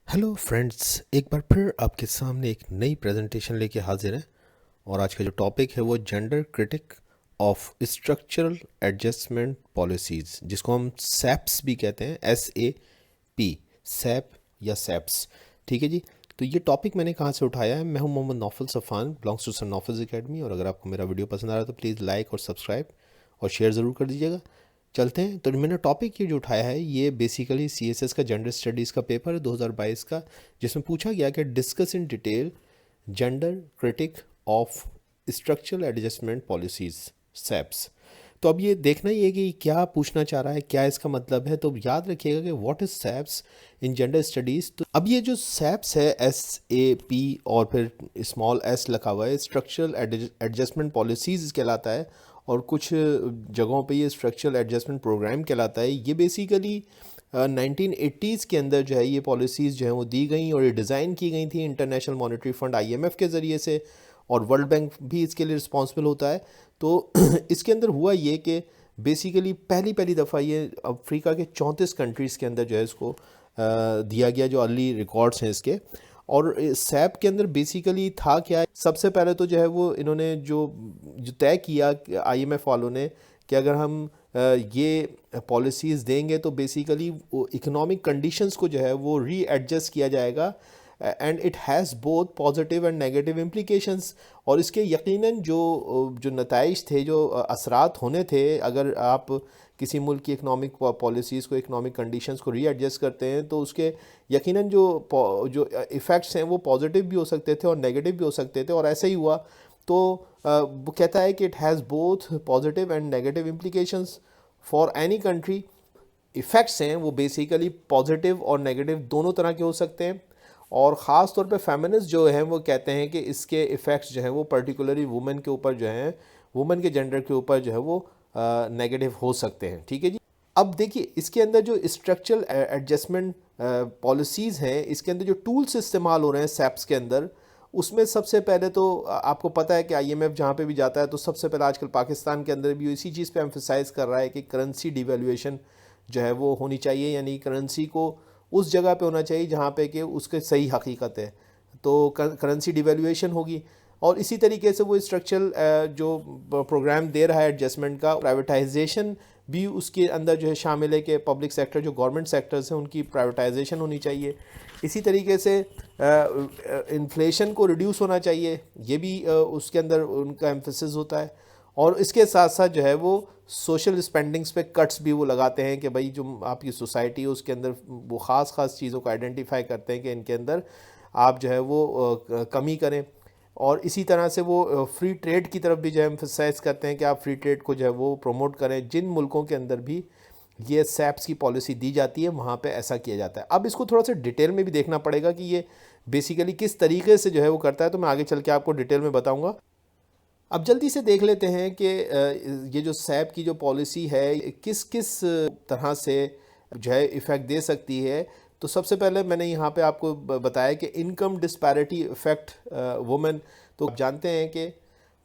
Hello friends, एक बार फिर आपके सामने एक नई प्रेजेंटेशन लेके हाजिर हैं। और आज का जो टॉपिक है वो gender critique of structural adjustment policies, जिसको हम सैप्स भी कहते हैं, SAP, सैप या सैप्स। ठीक है जी। तो ये टॉपिक मैंने कहाँ से उठाया है? मैं हूँ मोहम्मद नौफल सफ़ान, बिलोंग्स टू सन नौफल्स एकेडमी। और अगर आपको मेरा वीडियो पसंद आ रहा है तो प्लीज़ लाइक और सब्सक्राइब और शेयर ज़रूर कर दीजिएगा। चलते हैं। तो मैंने टॉपिक ये जो उठाया है ये बेसिकली CSS का जेंडर स्टडीज़ का पेपर है 2022 का, जिसमें पूछा गया कि discuss in detail gender critique of structural adjustment policies, SAPs. तो अब ये देखना ही है कि क्या पूछना चाह रहा है, क्या इसका मतलब है। तो याद रखिएगा कि what is SAPs in gender studies. तो अब ये जो सैप्स है, SAP और फिर स्मॉल s लिखा हुआ है, स्ट्रक्चरल एडजस्टमेंट पॉलिसीज़ कहलाता है। और कुछ जगहों पे ये स्ट्रक्चरल एडजस्टमेंट प्रोग्राम कहलाता है। ये बेसिकली 1980s के अंदर जो है ये पॉलिसीज़ जो हैं वो दी गई और ये डिज़ाइन की गई थी इंटरनेशनल मॉनेटरी फंड IMF के ज़रिए से, और वर्ल्ड बैंक भी इसके लिए रिस्पॉन्सिबल होता है। तो इसके अंदर हुआ ये कि बेसिकली पहली दफ़ा ये अफ्रीका के 34 कंट्रीज़ के अंदर जो है इसको दिया गया, जो अर्ली रिकॉर्ड्स हैं इसके। और सैप के अंदर बेसिकली था क्या, सबसे पहले तो जो है वो इन्होंने जो तय किया IMF वालों ने कि अगर हम ये पॉलिसीज़ देंगे तो बेसिकली इकोनॉमिक कंडीशंस को जो है वो रीएडजस्ट किया जाएगा, and it has both positive and negative implications. और इसके यकीनन जो नताइज थे, जो असरात होने थे, अगर आप किसी मुल्क की इकनॉमिक पॉलिसीज़ को, इकनॉमिक कंडीशंस को रीएडजस्ट करते हैं तो उसके यकीनन जो इफ़ेक्ट्स हैं वो पॉजिटिव भी हो सकते थे और नेगेटिव भी हो सकते थे, और ऐसा ही हुआ। तो वो कहता है कि it has both positive and negative implications for any country. Effects हैं वो बेसिकली पॉजिटिव और नेगेटिव दोनों तरह के हो सकते हैं। और ख़ास तौर पे फेमिनिस्ट जो हैं वो कहते हैं कि इसके इफ़ेक्ट्स जो हैं वो पर्टिकुलरली वुमेन के ऊपर जो हैं, वुमेन के जेंडर के ऊपर जो है वो नेगेटिव हो सकते हैं। ठीक है जी। अब देखिए इसके अंदर जो स्ट्रक्चरल एडजस्टमेंट पॉलिसीज़ हैं, इसके अंदर जो टूल्स इस्तेमाल हो रहे हैं सैप्स के अंदर, उसमें सबसे पहले तो आपको पता है कि IMF जहाँ पे भी जाता है तो सबसे पहले आजकल पाकिस्तान के अंदर भी इसी चीज़ पे एम्फेसाइज कर रहा है कि करेंसी डिवेल्यूएशन जो है वो होनी चाहिए, यानी करेंसी को उस जगह पे होना चाहिए जहाँ पे कि उसके सही हकीकत है। तो करेंसी डिवेल्यूएशन होगी। और इसी तरीके से वो स्ट्रक्चरल जो प्रोग्राम दे रहा है एडजस्टमेंट का, प्राइवेटाइजेशन भी उसके अंदर जो है शामिल है कि पब्लिक सेक्टर, जो गवर्नमेंट सेक्टर्स हैं उनकी प्राइवेटाइजेशन होनी चाहिए। इसी तरीके से इन्फ्लेशन को रिड्यूस होना चाहिए, ये भी उसके अंदर उनका एम्फेसिस होता है। और इसके साथ साथ जो है वो सोशल स्पेंडिंग्स पे कट्स भी वो लगाते हैं कि भाई जो आपकी सोसाइटी है उसके अंदर वो ख़ास चीज़ों को आइडेंटिफाई करते हैं कि इनके अंदर आप जो है वो कमी करें। और इसी तरह से वो फ्री ट्रेड की तरफ भी जो है एम्फसाइज करते हैं कि आप फ्री ट्रेड को जो है वो प्रमोट करें। जिन मुल्कों के अंदर भी ये सैप्स की पॉलिसी दी जाती है वहाँ पे ऐसा किया जाता है। अब इसको थोड़ा सा डिटेल में भी देखना पड़ेगा कि ये बेसिकली किस तरीके से जो है वो करता है, तो मैं आगे चल के आपको डिटेल में बताऊँगा। अब जल्दी से देख लेते हैं कि ये जो सैप की जो पॉलिसी है किस किस तरह से जो है इफ़ेक्ट दे सकती है। तो सबसे पहले मैंने यहाँ पे आपको बताया कि इनकम डिस्पैरिटी इफ़ेक्ट वुमेन। तो आप जानते हैं कि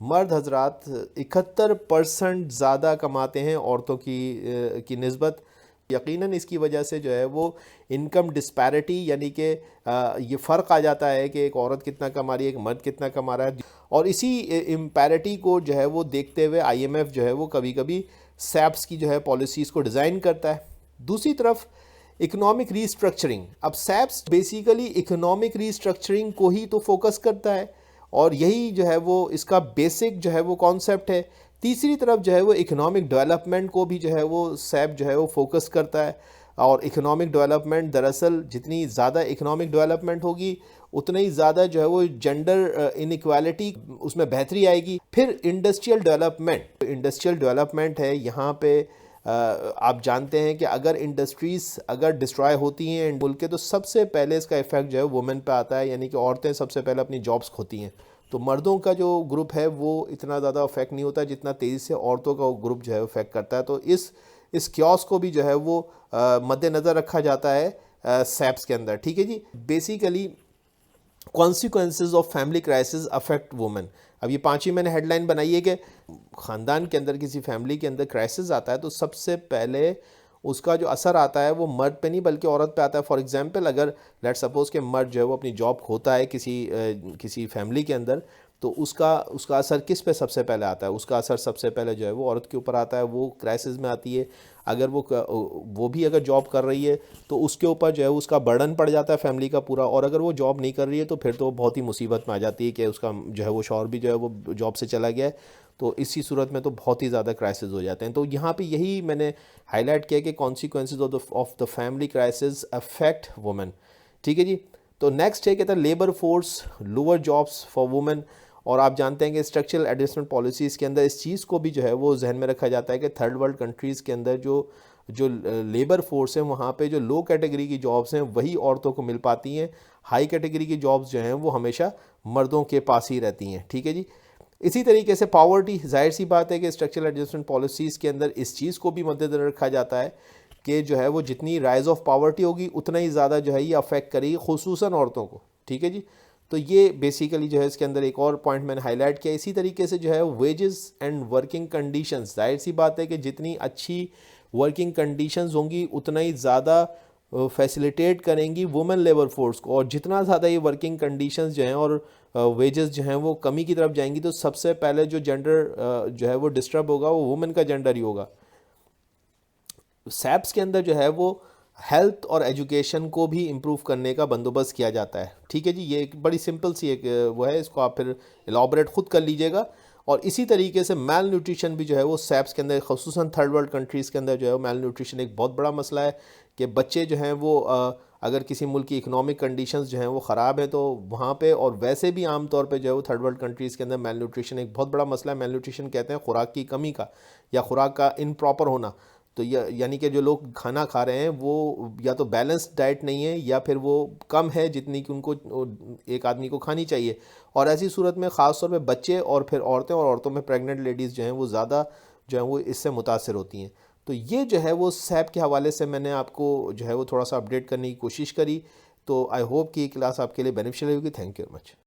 मर्द हजरात 71% ज़्यादा कमाते हैं औरतों की निस्बत। यकीनन इसकी वजह से जो है वो इनकम डिस्पैरिटी, यानी कि ये फ़र्क आ जाता है कि एक औरत कितना कमा रही है, एक मर्द कितना कमा रहा है। और इसी इम्पैरिटी को जो है वो देखते हुए IMF जो है वो कभी कभी सैप्स की जो है पॉलिसीज़ को डिज़ाइन करता है। दूसरी तरफ इकोनॉमिक रीस्ट्रक्चरिंग। अब सैप्स बेसिकली इकोनॉमिक रीस्ट्रक्चरिंग को ही तो फोकस करता है, और यही जो है वो इसका बेसिक जो है वो कॉन्सेप्ट है। तीसरी तरफ जो है वो इकोनॉमिक डेवलपमेंट को भी जो है वो सैप जो है वो फोकस करता है। और इकोनॉमिक डेवलपमेंट, दरअसल जितनी ज़्यादा इकोनॉमिक डेवलपमेंट होगी उतना ही ज़्यादा जो है वो जेंडर इनइक्वालिटी उसमें बेहतरी आएगी। फिर इंडस्ट्रियल डेवलपमेंट है यहाँ पे। आप जानते हैं कि अगर इंडस्ट्रीज़ अगर डिस्ट्रॉय होती हैं मुल्क के, तो सबसे पहले इसका इफ़ेक्ट जो है वुमेन पे आता है, यानी कि औरतें सबसे पहले अपनी जॉब्स खोती हैं। तो मर्दों का जो ग्रुप है वो इतना ज़्यादा अफेक्ट नहीं होता जितना तेज़ी से औरतों का ग्रुप जो है अफेक्ट करता है। तो इस क्योस को भी जो है वो मद्देनज़र रखा जाता है सैप्स के अंदर। ठीक है जी। Basically consequences of family crisis affect women. अब ये पांचवी मैंने हेडलाइन बनाई है कि ख़ानदान के अंदर, किसी फैमिली के अंदर क्राइसिस आता है तो सबसे पहले اس کا جو اثر آتا ہے وہ مرد پہ نہیں بلکہ عورت پہ آتا ہے. فار ایگزامپل اگر لیٹ سپوز کہ مرد جو ہے وہ اپنی جاب کھوتا ہے کسی فیملی کے اندر, تو اس کا اثر کس پہ سب سے پہلے آتا ہے؟ اس کا اثر سب سے پہلے جو ہے وہ عورت کے اوپر آتا ہے, وہ کرائسس میں آتی ہے. اگر وہ بھی اگر جاب کر رہی ہے تو اس کے اوپر جو ہے اس کا برڈن پڑ جاتا ہے فیملی کا پورا, اور اگر وہ جاب نہیں کر رہی ہے تو پھر تو بہت ہی مصیبت میں آ جاتی ہے کہ اس کا جو ہے وہ شوہر بھی جو ہے وہ جاب سے چلا گیا ہے, تو اسی صورت میں تو بہت ہی زیادہ کرائسس ہو جاتے ہیں. تو یہاں پہ یہی میں نے ہائی لائٹ کیا کہ consequences of the family crisis affect women. ٹھیک ہے جی. تو نیکسٹ ہے کہتا ہے labour force lower jobs for women. اور آپ جانتے ہیں کہ اسٹرکچرل ایڈجسٹمنٹ پالیسیز کے اندر اس چیز کو بھی جو ہے وہ ذہن میں رکھا جاتا ہے کہ تھرڈ ورلڈ کنٹریز کے اندر جو لیبر فورس ہے وہاں پہ جو لو کیٹیگری کی جابس ہیں وہی عورتوں کو مل پاتی ہیں, ہائی کیٹیگری کی جابس جو ہیں وہ ہمیشہ مردوں کے پاس ہی رہتی ہیں. ٹھیک ہے جی. اسی طریقے سے پاورٹی, ظاہر سی بات ہے کہ اسٹرکچرل ایڈجسٹمنٹ پالیسیز کے اندر اس چیز کو بھی مد نظر رکھا جاتا ہے کہ جو ہے وہ جتنی رائز آف پاورٹی ہوگی اتنا ہی زیادہ جو ہے یہ افیکٹ کرے گی خصوصاً عورتوں کو. ٹھیک ہے جی. تو یہ بیسیکلی جو ہے اس کے اندر ایک اور پوائنٹ میں نے ہائی لائٹ کیا. اسی طریقے سے جو ہے ویجز اینڈ ورکنگ کنڈیشنز, ظاہر سی بات ہے کہ جتنی اچھی ورکنگ کنڈیشنز ہوں گی اتنا ہی زیادہ فیسیلیٹیٹ کریں گی وومن لیبر فورس کو, اور جتنا زیادہ یہ ورکنگ کنڈیشنز جو ہیں اور ویجز جو ہیں وہ کمی کی طرف جائیں گی تو سب سے پہلے جو جینڈر جو ہے وہ ڈسٹرب ہوگا وہ وومن کا جینڈر ہی ہوگا. سیپس کے اندر جو ہے وہ ہیلتھ اور ایجوکیشن کو بھی امپروو کرنے کا بندوبست کیا جاتا ہے. ٹھیک ہے جی. یہ ایک بڑی سمپل سی ایک وہ ہے, اس کو آپ پھر الابریٹ خود کر لیجئے گا. اور اسی طریقے سے میل نیوٹریشن بھی جو ہے وہ سیپس کے اندر خصوصاً تھرڈ ورلڈ کنٹریز کے اندر جو ہے وہ میل نیوٹریشن ایک بہت بڑا مسئلہ ہے کہ بچے جو ہیں وہ اگر کسی ملک کی اکنامک کنڈیشنز جو ہیں وہ خراب ہیں تو وہاں پہ, اور ویسے بھی عام طور پہ جو ہے وہ تھرڈ ورلڈ کنٹریز کے اندر میل نیوٹریشن ایک بہت بڑا مسئلہ ہے. میل نیوٹریشن کہتے ہیں خوراک کی کمی کا یا خوراک کا ان پراپر ہونا. تو یعنی کہ جو لوگ کھانا کھا رہے ہیں وہ یا تو بیلنسڈ ڈائٹ نہیں ہے یا پھر وہ کم ہے جتنی کہ ان کو ایک آدمی کو کھانی چاہیے. اور ایسی صورت میں خاص طور پہ بچے اور پھر عورتیں, اور عورتوں میں پریگننٹ لیڈیز جو ہیں وہ زیادہ جو ہیں وہ اس سے متاثر ہوتی ہیں. تو یہ جو ہے وہ سیپ کے حوالے سے میں نے آپ کو جو ہے وہ تھوڑا سا اپڈیٹ کرنے کی کوشش کری. تو آئی ہوپ کہ یہ کلاس آپ کے لیے بینیفیشیل ہوگی. Thank you very much.